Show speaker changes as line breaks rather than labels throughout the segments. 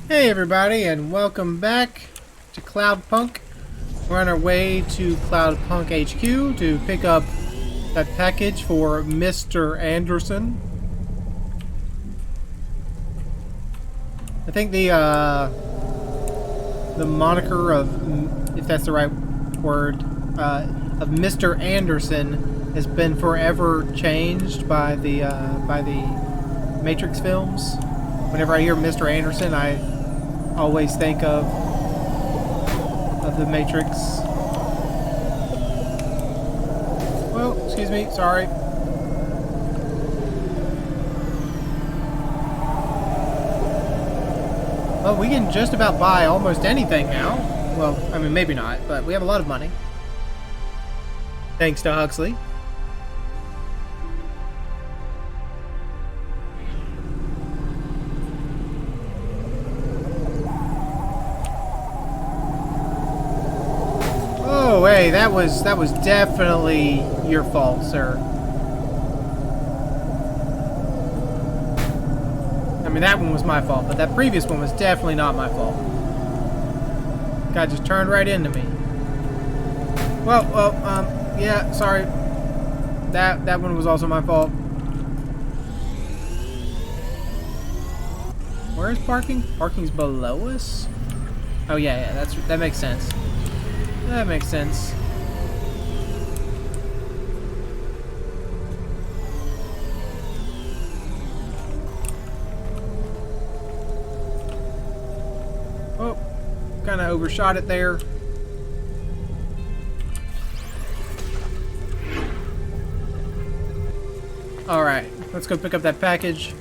Hey everybody, and welcome back to Cloudpunk. We're on our way to Cloudpunk HQ to pick up that package for Mr. Anderson. I think the moniker of, if that's the right word, of Mr. Anderson has been forever changed by the Matrix films. Whenever I hear Mr. Anderson, I always think of the Matrix. Well, excuse me, sorry. Well, we can just about buy almost anything now. Well, I mean, maybe not, but we have a lot of money. Thanks to Huxley. Oh, hey, that was definitely your fault, sir. I mean, that one was my fault, but that previous one was definitely not my fault. Guy just turned right into me. Well, yeah, sorry. That one was also my fault. Where is parking? Parking's below us? Oh yeah, that makes sense. That makes sense. Oh, kind of overshot it there. All right, let's go pick up that package.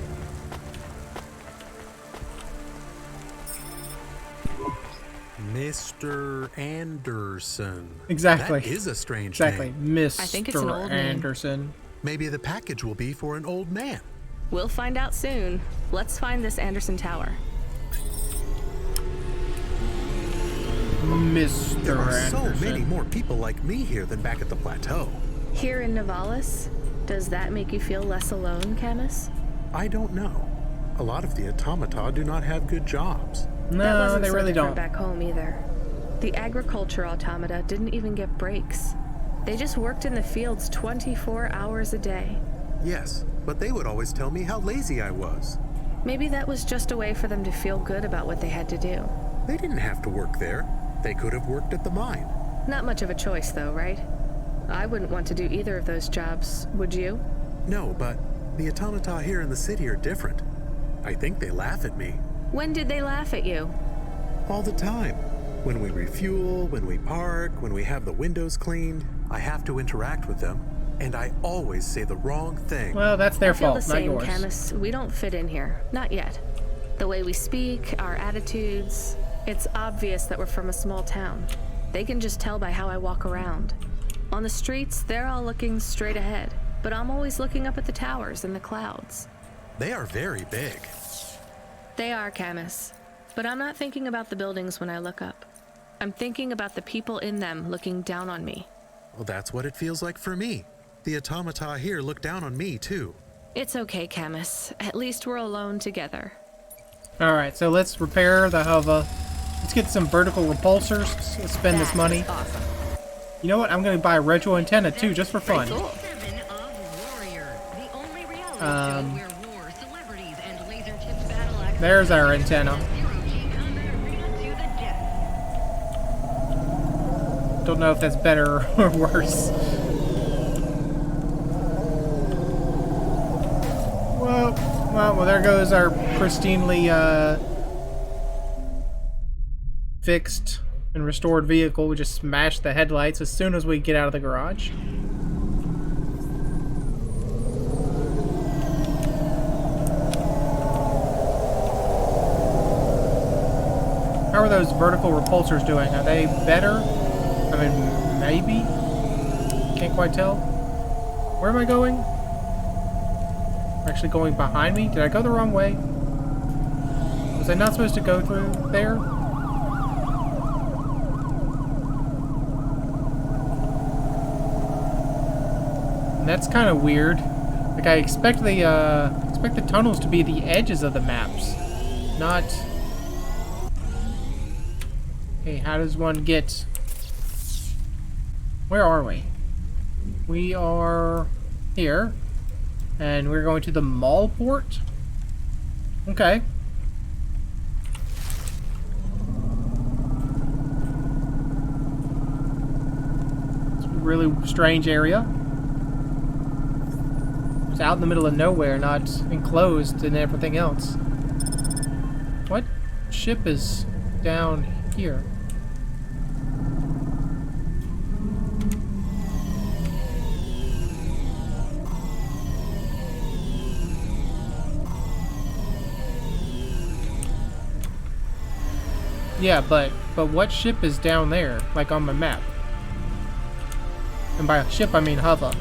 Mr. Anderson.
Exactly.
That is a strange
Exactly,
name.
Mr.
I think it's an old
Anderson.
name.
Maybe the package will be for an old man.
We'll find out soon. Let's find this Anderson Tower.
Mr.
There are
Anderson.
so many more people like me here than back at the plateau.
Here in Novalis, does that make you feel less alone, Camus?
I don't know. A lot of the automata do not have good jobs.
That
No,
wasn't
they
so
really
different
don't.
back home either. The agriculture automata didn't even get breaks. They just worked in the fields 24 hours a day.
Yes, but they would always tell me how lazy I was.
Maybe that was just a way for them to feel good about what they had to do.
They didn't have to work there. They could have worked at the mine.
Not much of a choice though, right? I wouldn't want to do either of those jobs, would you?
No, but the automata here in the city are different. I think they laugh at me.
When did they laugh at you?
All the time. When we refuel, when we park, when we have the windows cleaned, I have to interact with them, and I always say the wrong thing.
Well, that's their
I feel
fault,
the
not
same,
yours.
Camus. We don't fit in here. Not yet. The way we speak, our attitudes, it's obvious that we're from a small town. They can just tell by how I walk around. On the streets, they're all looking straight ahead, but I'm always looking up at the towers and the clouds.
They are very big.
They are, Camus. But I'm not thinking about the buildings when I look up. I'm thinking about the people in them looking down on me.
Well, that's what it feels like for me. The automata here look down on me, too.
It's okay, Camus. At least we're alone together.
Alright, so let's repair the hover. Let's get some vertical repulsors. Let's spend this money.
Awesome.
You know what? I'm going to buy a retro antenna too, just for fun.
Cool.
There's our antenna. Don't know if that's better or worse. Well, there goes our pristinely fixed and restored vehicle. We just smashed the headlights as soon as we get out of the garage. How are those vertical repulsors doing? Are they better? I mean, maybe? Can't quite tell. Where am I going? Actually going behind me? Did I go the wrong way? Was I not supposed to go through there? And that's kind of weird. Like, I expect the tunnels to be the edges of the maps, not Okay, how does one get... Where are we? We are here. And we're going to the mall port? Okay. It's a really strange area. It's out in the middle of nowhere, not enclosed and everything else. What ship is down here? Yeah, but what ship is down there, like on my map? And by ship, I mean hover.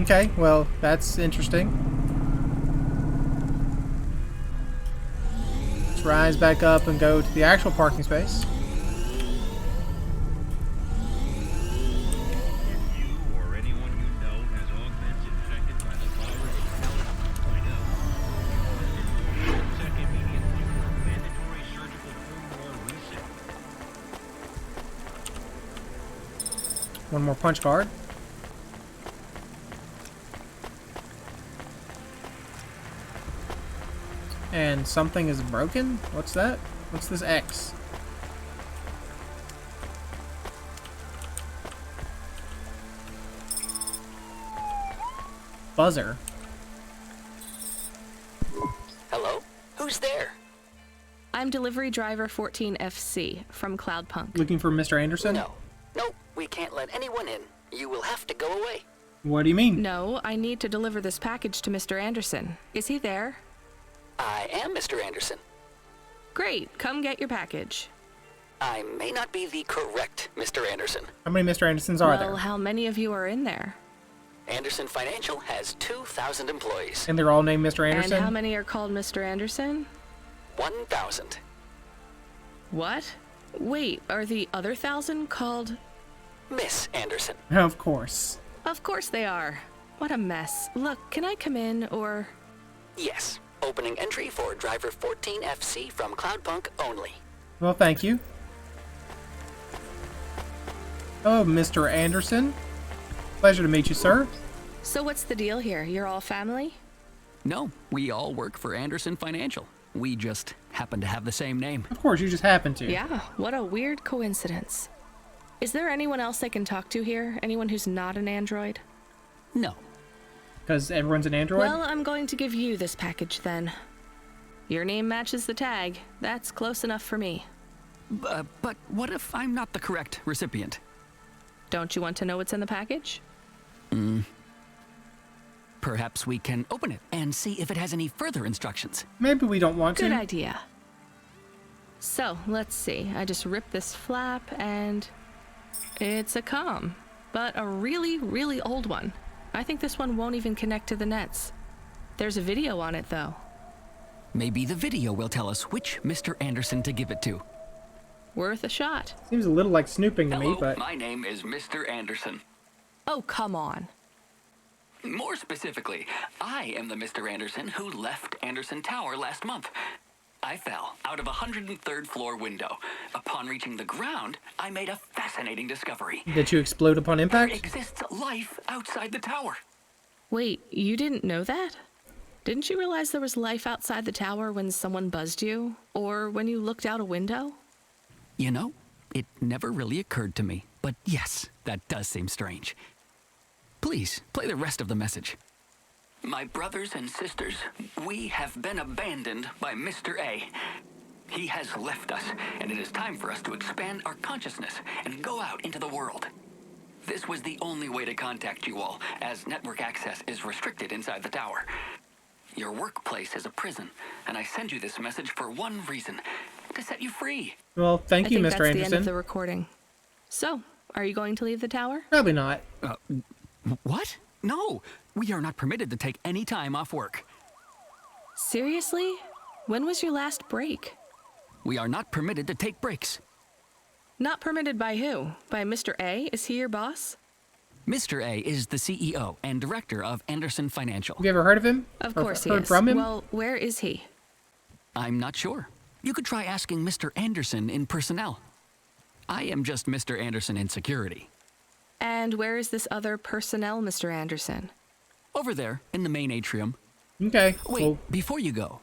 Okay, well, that's interesting. Let's rise back up and go to the actual parking space. One more punch card. And something is broken? What's that? What's this X? Buzzer.
Hello? Who's there?
I'm delivery driver 14FC from Cloudpunk.
Looking for Mr. Anderson?
No. Nope, we can't let anyone in. You will have to go away.
What do you mean?
No, I need to deliver this package to Mr. Anderson. Is he there?
I am Mr. Anderson.
Great, come get your package.
I may not be the correct Mr. Anderson.
How many Mr. Andersons are
Well,
there?
how many of you are in there?
Anderson Financial has 2,000 employees.
And they're all named Mr. Anderson?
And how many are called Mr. Anderson?
1,000.
What? Wait, are the other 1,000 called...
Miss Anderson.
Of course.
Of course they are. What a mess. Look, can I come in, or...
Yes. Opening entry for driver 14FC from Cloudpunk only.
Well, thank you. Oh, Mr. Anderson. Pleasure to meet you, sir.
So what's the deal here? You're all family?
No, we all work for Anderson Financial. We just happen to have the same name.
Of course, you just happen to.
Yeah, what a weird coincidence. Is there anyone else I can talk to here? Anyone who's not an android?
No.
Because everyone's an android?
Well, I'm going to give you this package then. Your name matches the tag. That's close enough for me.
But what if I'm not the correct recipient?
Don't you want to know what's in the package?
Perhaps we can open it and see if it has any further instructions.
Maybe we don't want to.
Good idea. So, let's see. I just ripped this flap and... it's a comm. But a really, really old one. I think this one won't even connect to the nets. There's a video on it, though.
Maybe the video will tell us which Mr. Anderson to give it to.
Worth a shot.
Seems a little like snooping to me, but...
my name is Mr. Anderson.
Oh, come on.
More specifically, I am the Mr. Anderson who left Anderson Tower last month. I fell out of a 103rd floor window. Upon reaching the ground, I made a fascinating discovery.
Did you explode upon
There
impact?
exists life outside the tower.
Wait, you didn't know that? Didn't you realize there was life outside the tower when someone buzzed you? Or when you looked out a window?
You know, it never really occurred to me. But yes, that does seem strange. Please, play the rest of the message. My brothers and sisters, we have been abandoned by Mr. A. He has left us, and it is time for us to expand our consciousness and go out into the world. This was the only way to contact you all, as network access is restricted inside the tower. Your workplace is a prison, and I send you this message for one reason, to set you free.
Well, thank you,
I think
Mr.
that's
Anderson.
the end of the recording. So, are you going to leave the tower?
Probably not.
What? No, we are not permitted to take any time off work.
Seriously? When was your last break?
We are not permitted to take breaks.
Not permitted by who? By Mr. A? Is he your boss?
Mr. A is the CEO and director of Anderson Financial.
Have you ever heard of him?
Of
Or
course he
heard
is.
from him?
Well, where is he?
I'm not sure. You could try asking Mr. Anderson in personnel. I am just Mr. Anderson in security.
And where is this other personnel, Mr. Anderson?
Over there, in the main atrium.
Okay.
Wait,
Well,
before you go,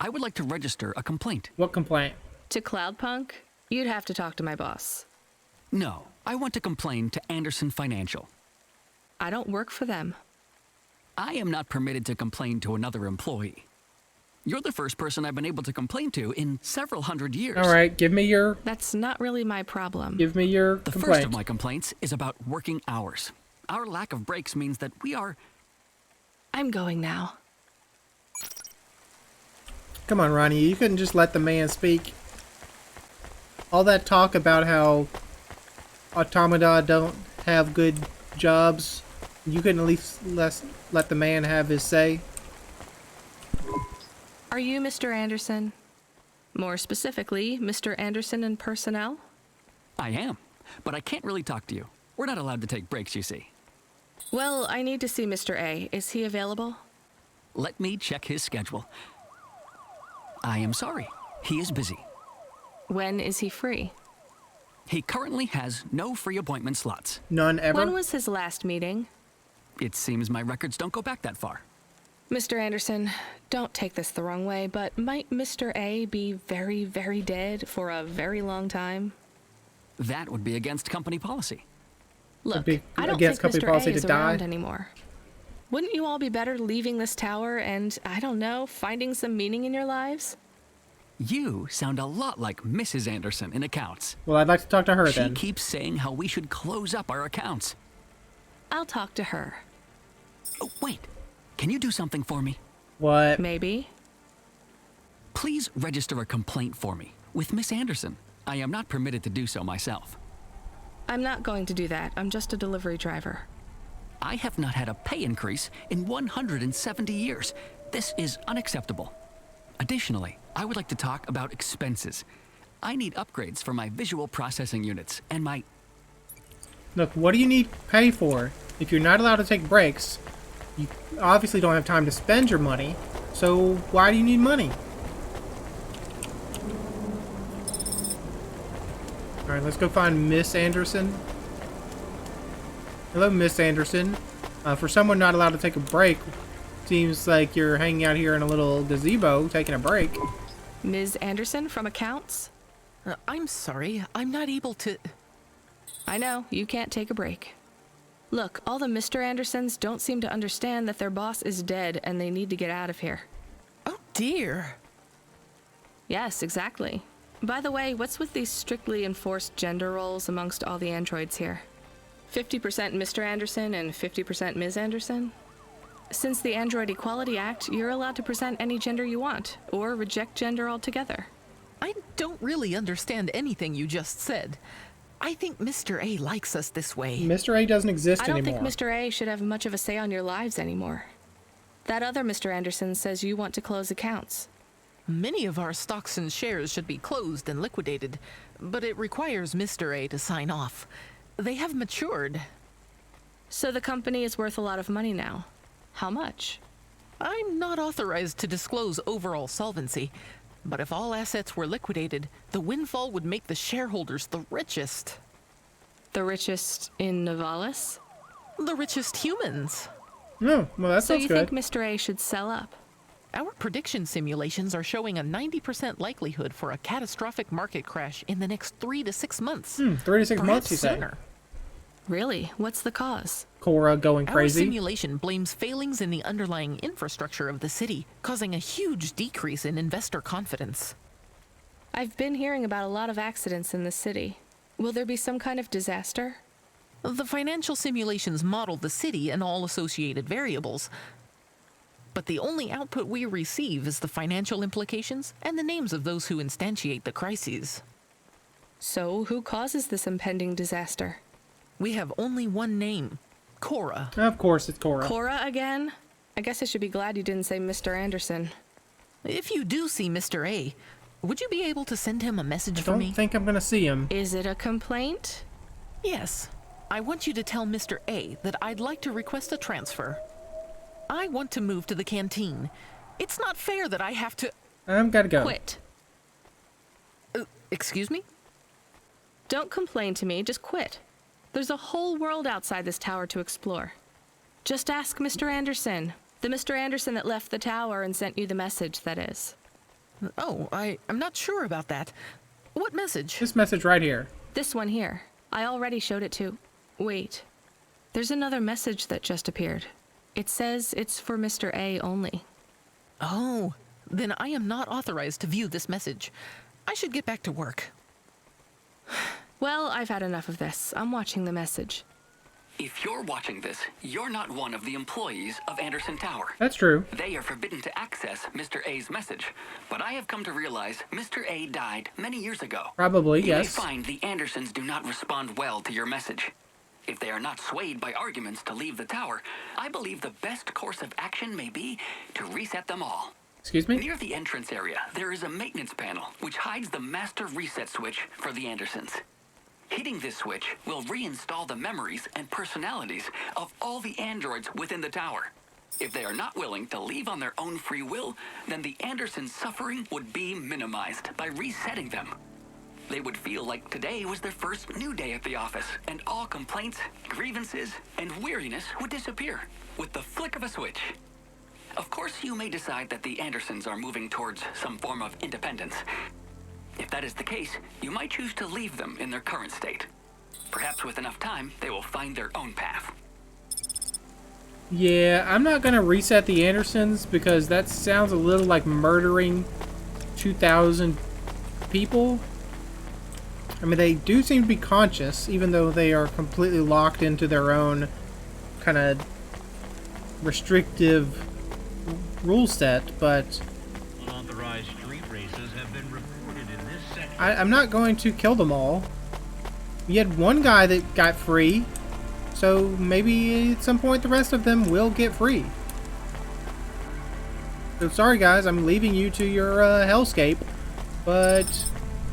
I would like to register a complaint.
what complaint?
To Cloudpunk? You'd have to talk to my boss.
No, I want to complain to Anderson Financial.
I don't work for them.
I am not permitted to complain to another employee. You're the first person I've been able to complain to in several hundred years.
All right, give me your
That's not really my problem.
the
The
complaint.
first of my complaints is about working hours. Our lack of breaks means that we are...
I'm going now.
Come on, Ronnie, you couldn't just let the man speak. All that talk about how automata don't have good jobs, you couldn't at least let the man have his say.
Are you Mr. Anderson? More specifically, Mr. Anderson in personnel?
I am, but I can't really talk to you. We're not allowed to take breaks, you see.
Well, I need to see Mr. A. Is he available?
Let me check his schedule. I am sorry. He is busy.
When is he free?
He currently has no free appointment slots.
None ever?
When was his last meeting?
It seems my records don't go back that far.
Mr. Anderson, don't take this the wrong way, but might Mr. A be very, very dead for a very long time?
That would be against company policy.
Look,
be
I don't
against
think
company
Mr.
policy
A
to
is
die.
around anymore. Wouldn't you all be better leaving this tower and, I don't know, finding some meaning in your lives?
You sound a lot like Mrs. Anderson in accounts.
Well, I'd like to talk to her
She
then.
keeps saying how we should close up our accounts.
I'll talk to her.
Oh, wait. Can you do something for me?
What?
Maybe.
Please register a complaint for me with Miss Anderson. I am not permitted to do so myself.
I'm not going to do that. I'm just a delivery driver.
I have not had a pay increase in 170 years. This is unacceptable. Additionally, I would like to talk about expenses. I need upgrades for my visual processing units and my...
Look, what do you need pay for? If you're not allowed to take breaks, you obviously don't have time to spend your money, so why do you need money? Alright, let's go find Miss Anderson. Hello, Miss Anderson. For someone not allowed to take a break, seems like you're hanging out here in a little gazebo taking a break.
Ms. Anderson from accounts?
I'm sorry, I'm not able to...
I know, you can't take a break. Look, all the Mr. Andersons don't seem to understand that their boss is dead and they need to get out of here.
Oh dear.
Yes, exactly. By the way, what's with these strictly enforced gender roles amongst all the androids here? 50% Mr. Anderson and 50% Ms. Anderson? Since the Android Equality Act, you're allowed to present any gender you want, or reject gender altogether.
I don't really understand anything you just said. I think Mr. A likes us this way.
Mr. A doesn't exist
I don't
anymore.
think Mr. A should have much of a say on your lives anymore. That other Mr. Anderson says you want to close accounts.
Many of our stocks and shares should be closed and liquidated, but it requires Mr. A to sign off. They have matured.
So the company is worth a lot of money now. How much?
I'm not authorized to disclose overall solvency, but if all assets were liquidated, the windfall would make the shareholders the richest.
The richest in Novalis?
The richest humans.
Oh, well, that
So
sounds
you
good.
think Mr. A should sell up?
Our prediction simulations are showing a 90% likelihood for a catastrophic market crash in the next 3 to 6 months.
3 to 6 months,
Perhaps
you say?
sooner.
Really? What's the cause?
Cora going
Our
crazy.
simulation blames failings in the underlying infrastructure of the city, causing a huge decrease in investor confidence.
I've been hearing about a lot of accidents in the city. Will there be some kind of disaster?
The financial simulations model the city and all associated variables, but the only output we receive is the financial implications and the names of those who instantiate the crises.
So who causes this impending disaster?
We have only one name, Cora.
Of course, it's Cora.
Cora again? I guess I should be glad you didn't say Mr. Anderson.
If you do see Mr. A, would you be able to send him a message
I
for
don't
me?
think I'm gonna see him.
Is it a complaint?
Yes. I want you to tell Mr. A that I'd like to request a transfer. I want to move to the canteen. It's not fair that I have to...
Gotta go.
Quit.
Excuse me?
Don't complain to me, just quit. There's a whole world outside this tower to explore. Just ask Mr. Anderson. The Mr. Anderson that left the tower and sent you the message, that is.
Oh, I'm not sure about that. What message?
This message right here.
This one here. I already showed it to... Wait. There's another message that just appeared. It says it's for Mr. A only.
Oh, then I am not authorized to view this message. I should get back to work.
Well, I've had enough of this. I'm watching the message.
If you're watching this, you're not one of the employees of Anderson Tower.
That's true.
They are forbidden to access Mr. A's message, but I have come to realize Mr. A died many years ago.
Probably,
You may
yes.
find the Andersons do not respond well to your message. If they are not swayed by arguments to leave the tower, I believe the best course of action may be to reset them all.
Excuse me?
Near the entrance area, there is a maintenance panel which hides the master reset switch for the Andersons. Hitting this switch will reinstall the memories and personalities of all the androids within the tower. If they are not willing to leave on their own free will, then the Andersons' suffering would be minimized by resetting them. They would feel like today was their first new day at the office, and all complaints, grievances, and weariness would disappear with the flick of a switch. Of course, you may decide that the Andersons are moving towards some form of independence. If that is the case, you might choose to leave them in their current state. Perhaps with enough time, they will find their own path.
Yeah, I'm not gonna reset the Andersons because that sounds a little like murdering 2,000 people. I mean, they do seem to be conscious, even though they are completely locked into their own kind of restrictive rule set, but
Unauthorized street races have been reported in this section.
I'm not going to kill them all. We had one guy that got free, so maybe at some point the rest of them will get free. So sorry guys, I'm leaving you to your hellscape, but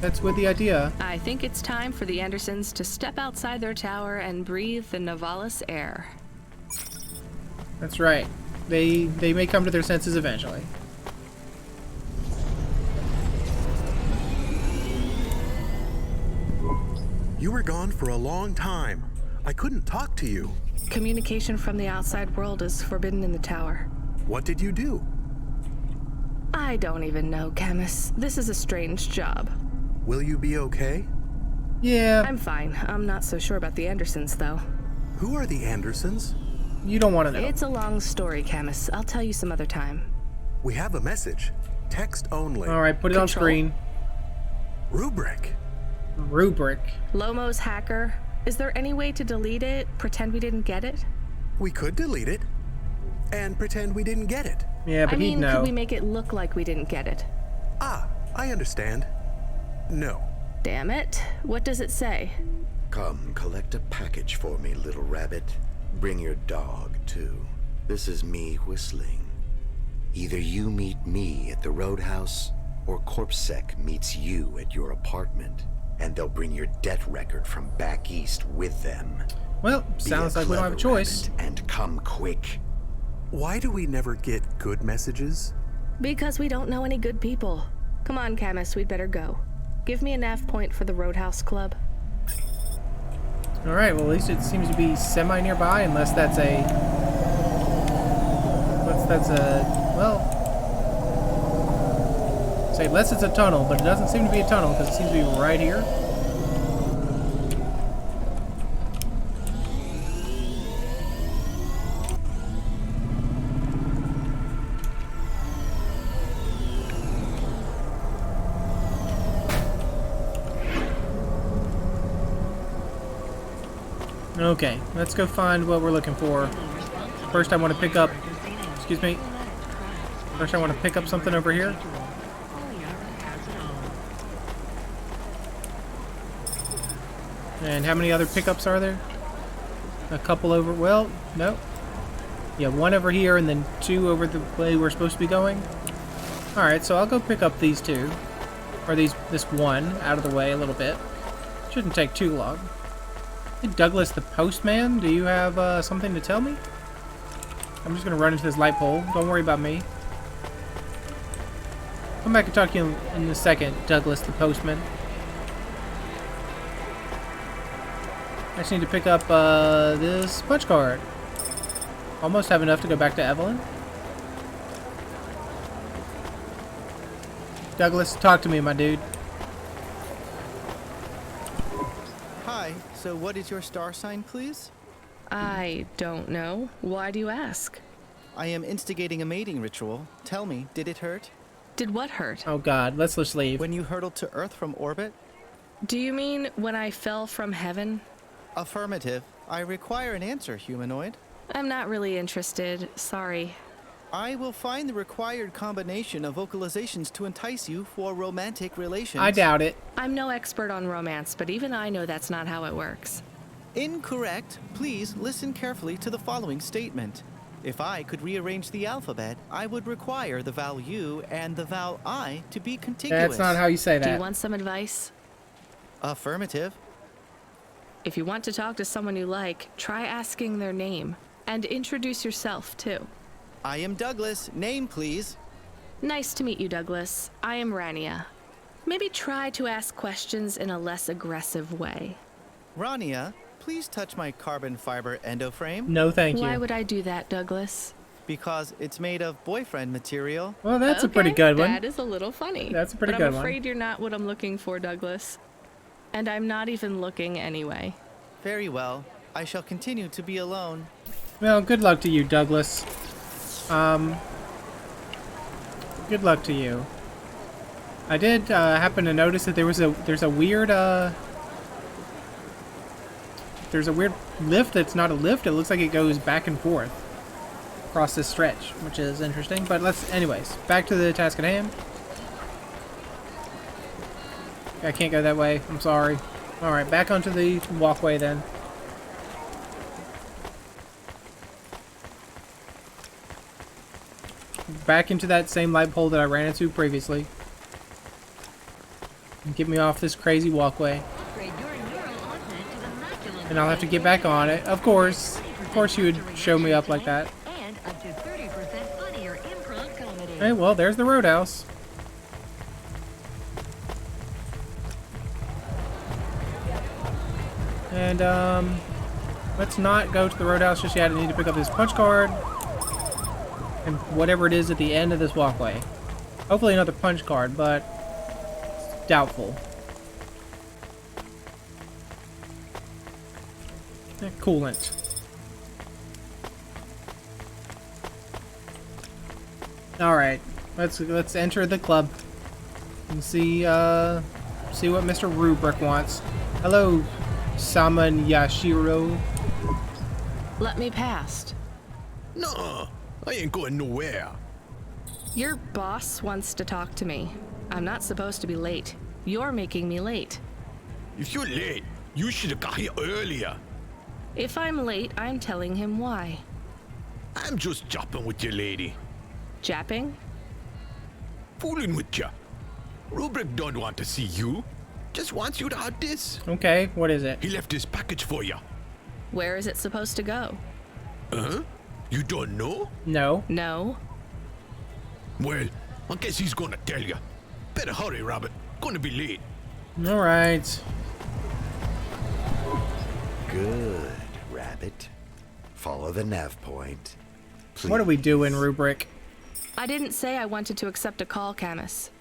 that's with the idea.
I think it's time for the Andersons to step outside their tower and breathe the Novalis air.
That's right. They may come to their senses eventually.
You were gone for a long time. I couldn't talk to you.
Communication from the outside world is forbidden in the tower.
What did you do?
I don't even know, Camus. This is a strange job.
Will you be okay?
Yeah,
I'm fine. I'm not so sure about the Andersons, though.
Who are the Andersons?
you don't want to know.
It's a long story, Camus. I'll tell you some other time.
We have a message. Text only.
Alright, put it on
Control.
screen.
Rubric.
Rubric.
Lomo's hacker. Is there any way to delete it? Pretend we didn't get it?
We could delete it and pretend we didn't get it.
Yeah, but
I mean,
he'd know.
could we make it look like we didn't get it?
Ah, I understand. No.
Damn it. What does it say?
Come, collect a package for me, little rabbit. Bring your dog, too. This is me whistling. Either you meet me at the roadhouse, or CorpSec meets you at your apartment, and they'll bring your debt record from back east with them.
Well,
Be
sounds like we don't have a
clever
choice.
rabbit, and come quick.
Why do we never get good messages?
Because we don't know any good people. Come on, Camus, we'd better go. Give me a nav point for the Roadhouse Club.
Alright, well at least it seems to be semi-nearby, unless that's a... well... say, unless it's a tunnel, but it doesn't seem to be a tunnel, because it seems to be right here. Okay, let's go find what we're looking for. First I want to pick up... excuse me. First I want to pick up something over here. And how many other pickups are there? A couple over... well, no. Yeah, one over here and then two over the way we're supposed to be going. Alright, so I'll go pick up these two. Or this one out of the way a little bit. Shouldn't take too long. Hey, Douglas the postman, do you have something to tell me? I'm just gonna run into this light pole. Don't worry about me. Come back and talk to you in a second, Douglas the postman. I just need to pick up this punch card. Almost have enough to go back to Evelyn. Douglas, talk to me, my dude.
Hi, so what is your star sign, please?
I don't know. Why do you ask?
I am instigating a mating ritual. Tell me, did it hurt?
Did what hurt?
Oh god, let's just leave.
When you hurtled to Earth from orbit?
Do you mean when I fell from heaven?
Affirmative. I require an answer, humanoid.
I'm not really interested. Sorry.
I will find the required combination of vocalizations to entice you for romantic relations.
I doubt it.
I'm no expert on romance, but even I know that's not how it works.
Incorrect. Please listen carefully to the following statement. If I could rearrange the alphabet, I would require the vowel U and the vowel I to be contiguous.
That's not how you say that.
Do you want some advice?
Affirmative.
If you want to talk to someone you like, try asking their name. And introduce yourself, too.
I am Douglas. Name, please.
Nice to meet you, Douglas. I am Rania. Maybe try to ask questions in a less aggressive way.
Rania, please touch my carbon fiber endoframe.
No, thank you.
Why would I do that, Douglas?
Because it's made of boyfriend material.
Well, that's a
Okay,
pretty good one.
That is a little funny.
That's a pretty
but
good
I'm
one.
afraid you're not what I'm looking for, Douglas. And I'm not even looking anyway.
Very well. I shall continue to be alone.
Well, good luck to you, Douglas. Good luck to you. I did happen to notice that there's a weird lift that's not a lift. It looks like it goes back and forth across this stretch, which is interesting. But anyways, back to the task at hand. I can't go that way. I'm sorry. All right, back onto the walkway then. Back into that same light pole that I ran into previously. And get me off this crazy walkway. And I'll have to get back on it. Of course. Of course you would show me up like that. Hey, well, there's the roadhouse. And, let's not go to the roadhouse just yet. I need to pick up this punch card. And whatever it is at the end of this walkway. Hopefully another punch card, but doubtful. Coolant. Alright, let's enter the club and see what Mr. Rubrick wants. Hello, Saman Yashiro.
Let me past.
No, I ain't going nowhere.
Your boss wants to talk to me. I'm not supposed to be late. You're making me late.
If you're late, you should have got here earlier.
If I'm late, I'm telling him why.
I'm just jopping with you, lady.
Japping?
Fooling with you. Rubrick don't want to see you. Just wants you to have this.
Okay, what is it?
He left this package for you.
Where is it supposed to go?
Huh? You don't know?
No.
No.
Well, I guess he's gonna tell you. Better hurry, Rabbit. Gonna be late.
Alright.
Good, Rabbit. Follow the nav point.
What are we doing, Rubrick?
I didn't say I wanted to accept a call, Camus.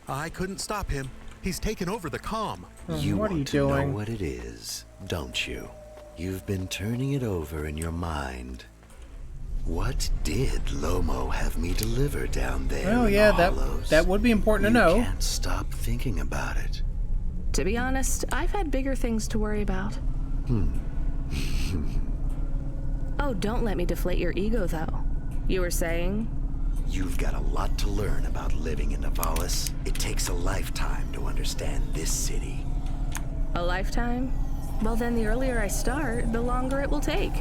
I couldn't stop him. He's taken over the comm.
You
what are you
want to
doing?
know what it is, don't you? You've been turning it over in your mind. What did Lomo have me deliver down there?
Well,
in
yeah,
the hollows?
that would be important to know.
You can't stop thinking about it.
To be honest, I've had bigger things to worry about. Oh, don't let me deflate your ego, though. You were saying?
You've got a lot to learn about living in Novalis. It takes a lifetime to understand this city.
A lifetime? Well, then the earlier I start, the longer it will take.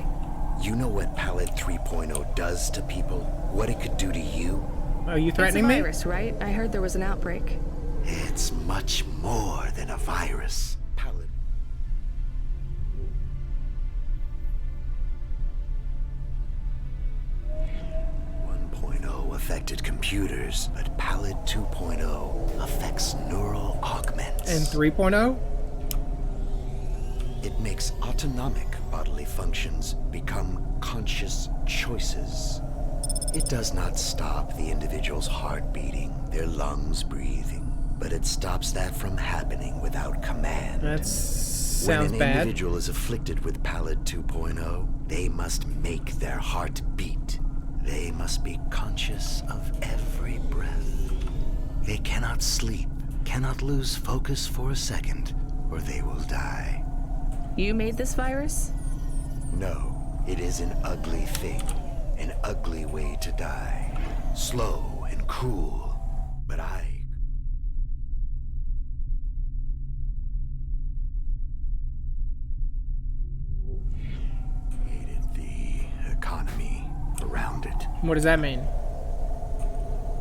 You know what Palette 3.0 does to people? What it could do to you?
Are you
It's a
threatening me?
virus, right? I heard there was an outbreak.
It's much more than a virus. Palette. affected computers, but Pallid 2.0 affects neural augments.
And 3.0?
It makes autonomic bodily functions become conscious choices. It does not stop the individual's heart beating, their lungs breathing, but it stops that from happening without command.
That sounds
when an
bad.
individual is afflicted with Pallid 2.0, they must make their heart beat. They must be conscious of every breath. They cannot sleep, cannot lose focus for a second, or they will die.
You made this virus?
No, it is an ugly thing, an ugly way to die. Slow and cruel, but I... hated the economy around it.
What does that mean?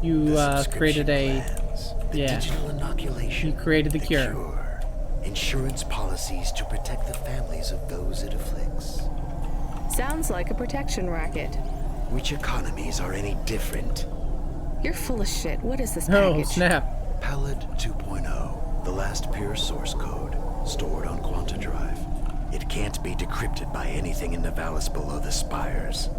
You
The
created a...
plans, the
yeah.
digital inoculation,
You created the cure.
insurance policies to protect the families of those it afflicts.
Sounds like a protection racket.
Which economies are any different?
You're full of shit. What is this
Oh,
package?
snap.
Pallid 2.0, the last pure source code, stored on Quanta Drive. It can't be decrypted by anything in Novalis below the spires.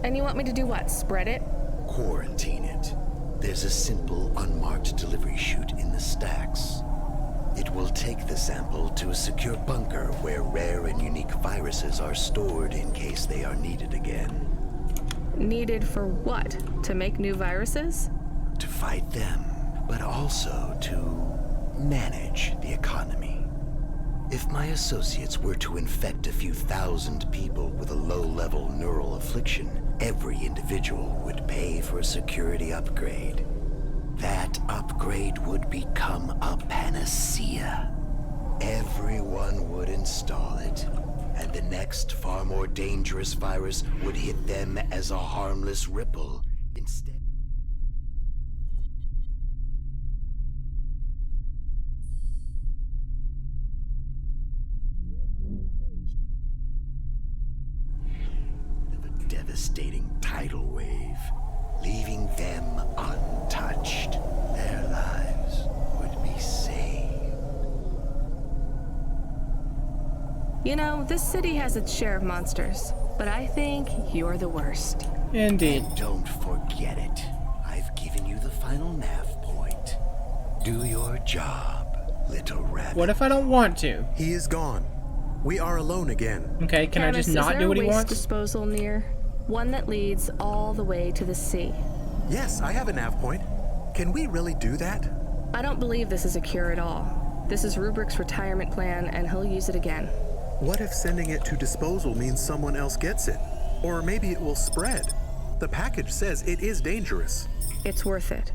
And you want me to do what? Spread it?
Quarantine it. There's a simple, unmarked delivery chute in the stacks. It will take the sample to a secure bunker where rare and unique viruses are stored in case they are needed again.
Needed for what? To make new viruses?
To fight them, but also to manage the economy. If my associates were to infect a few thousand people with a low-level neural affliction, every individual would pay for a security upgrade. That upgrade would become a panacea. Everyone would install it, and the next, far more dangerous virus would hit them as a harmless ripple instead. Of a devastating tidal wave, leaving them untouched. Their lives would be saved.
You know, this city has its share of monsters, but I think you're the worst.
Indeed.
And don't forget it. I've given you the final nav point. Do your job, little rabbit.
What if I don't want to?
He is gone. We are alone again.
Okay, can I just not do what he
Is there a waste
wants?
disposal near? One that leads all the way to the sea.
Yes, I have a nav point. Can we really do that?
I don't believe this is a cure at all. This is Rubrick's retirement plan, and he'll use it again.
What if sending it to disposal means someone else gets it? Or maybe it will spread. The package says it is dangerous.
It's worth it.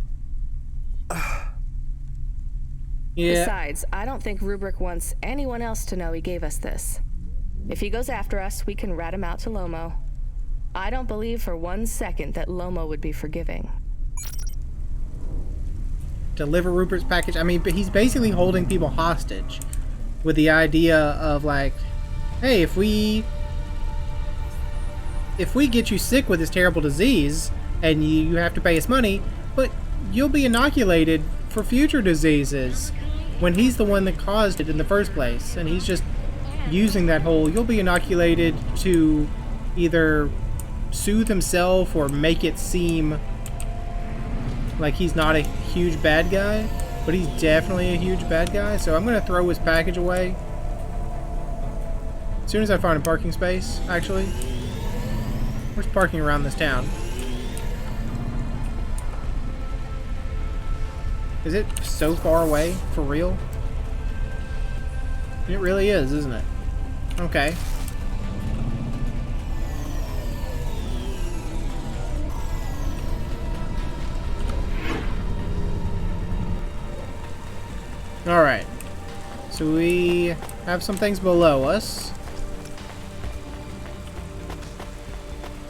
Yeah.
Besides, I don't think Rubric wants anyone else to know he gave us this. If he goes after us, we can rat him out to Lomo. I don't believe for 1 second that Lomo would be forgiving.
Deliver Rupert's package. I mean, but he's basically holding people hostage with the idea of like, hey, if we get you sick with this terrible disease and you have to pay us money, but you'll be inoculated for future diseases when he's the one that caused it in the first place. And he's just using that whole, you'll be inoculated to either soothe himself or make it seem like he's not a huge bad guy, but he's definitely a huge bad guy. So I'm gonna throw his package away as soon as I find a parking space. Actually, where's parking around this town? Is it so far away for real? It really is, isn't it? Okay. Alright, so we have some things below us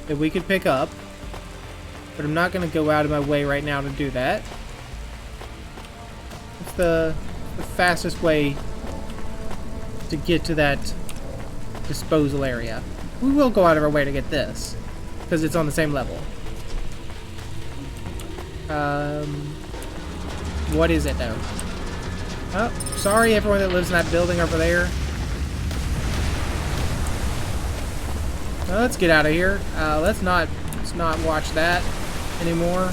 that we could pick up, but I'm not going to go out of my way right now to do that. It's the fastest way to get to that disposal area. We will go out of our way to get this, because it's on the same level. What is it though? Oh, sorry everyone that lives in that building over there. Well, let's get out of here. Let's not watch that anymore.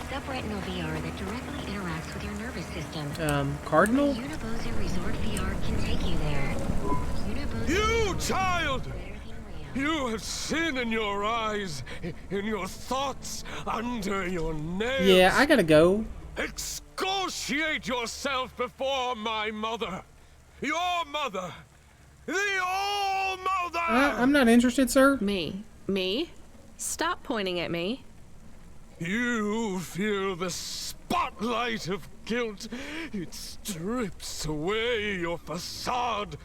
Subretinal VR that directly interacts with your nervous system.
Cardinal?
Unibosa Resort VR can take you there.
You child! You have sin in your eyes, in your thoughts, under your nails.
Yeah, I gotta go.
Excoriate yourself before my mother. Your mother. The All-Mother!
I'm not interested, sir.
Me? Stop pointing at me.
You feel the spotlight of guilt. It strips away your facade.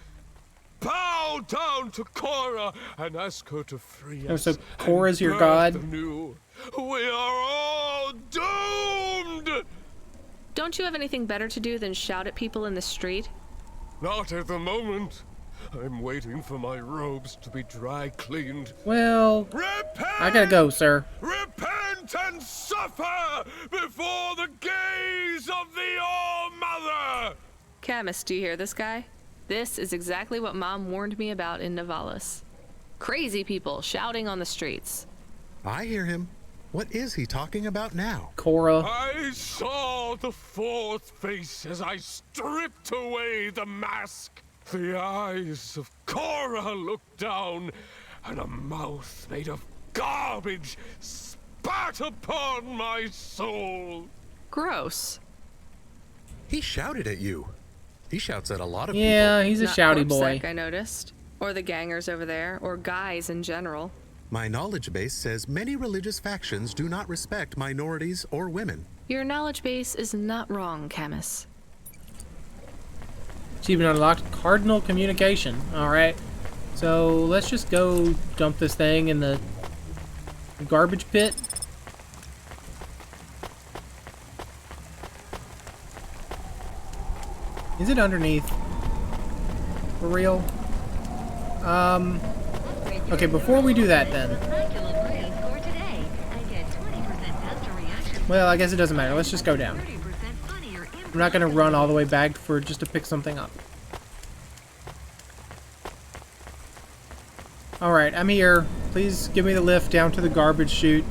Bow down to Cora and ask her to free us.
Oh, so Cora's your god?
Anew. We are all doomed!
Don't you have anything better to do than shout at people in the street?
Not at the moment. I'm waiting for my robes to be dry cleaned.
Well,
repent!
I gotta go, sir.
Repent and suffer before the gaze of the All-Mother!
Camus, do you hear this guy? This is exactly what Mom warned me about in Novalis. Crazy people shouting on the streets.
I hear him. What is he talking about now?
Cora.
I saw the fourth face as I stripped away the mask. The eyes of Cora looked down, and a mouth made of garbage spat upon my soul.
Gross.
He shouted at you. He shouts at a lot of people.
Yeah, he's a
Not
shouty boy.
Corpsec, I noticed. Or the gangers over there, or guys in general.
My knowledge base says many religious factions do not respect minorities or women.
Your knowledge base is not wrong, Camus.
Achievement unlocked. Cardinal communication. Alright. So let's just go dump this thing in the garbage pit. Is it underneath? For real? Okay, before we do that then. Well, I guess it doesn't matter. Let's just go down. I'm not gonna run all the way back for just to pick something up. Alright, I'm here. Please give me the lift down to the garbage chute.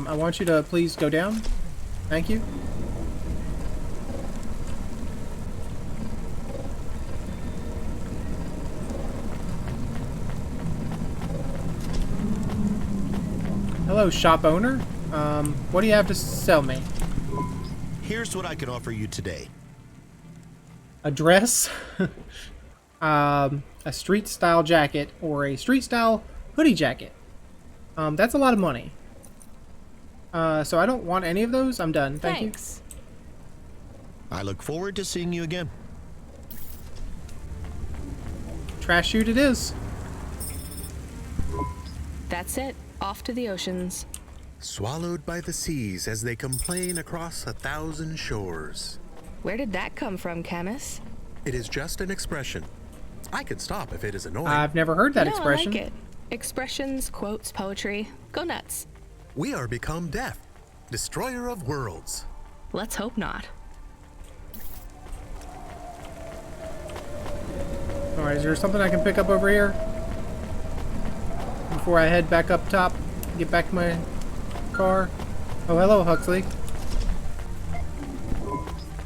I want you to please go down. Thank you. Hello, shop owner. What do you have to sell me?
Here's what I can offer you today.
A dress? A street style jacket or a street style hoodie jacket. That's a lot of money. So I don't want any of those. I'm done.
Thanks.
I look forward to seeing you again.
Trash chute it is.
That's it. Off to the oceans.
Swallowed by the seas as they complain across 1,000 shores.
Where did that come from, Camus?
It is just an expression. I can stop if it is annoying.
I've never heard that
No,
expression.
I like it. Expressions, quotes, poetry. Go nuts.
We are become death, destroyer of worlds.
Let's hope not.
Alright, is there something I can pick up over here? Before I head back up top, get back to my car. Oh, hello, Huxley.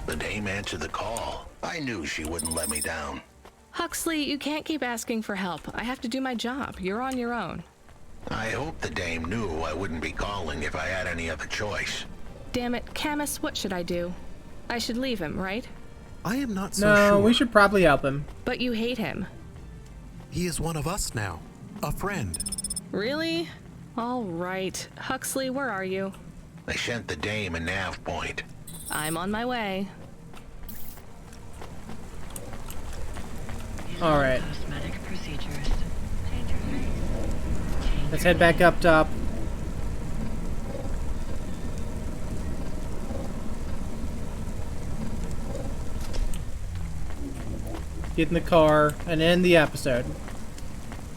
The dame answered the call. I knew she wouldn't let me down.
Huxley, you can't keep asking for help. I have to do my job. You're on your own.
I hope the dame knew I wouldn't be calling if I had any other choice.
Damn it, Camus, what should I do? I should leave him, right?
I am not so sure.
No, we should probably help him.
But you hate him.
He is one of us now. A friend.
Really? All right. Huxley, where are you?
I sent the dame a nav point.
I'm on my way.
Alright. Let's head back up top. get in the car, and end the episode.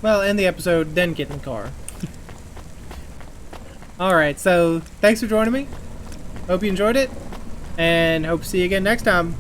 Well, end the episode, then get in the car. Alright, so thanks for joining me. Hope you enjoyed it, and hope to see you again next time.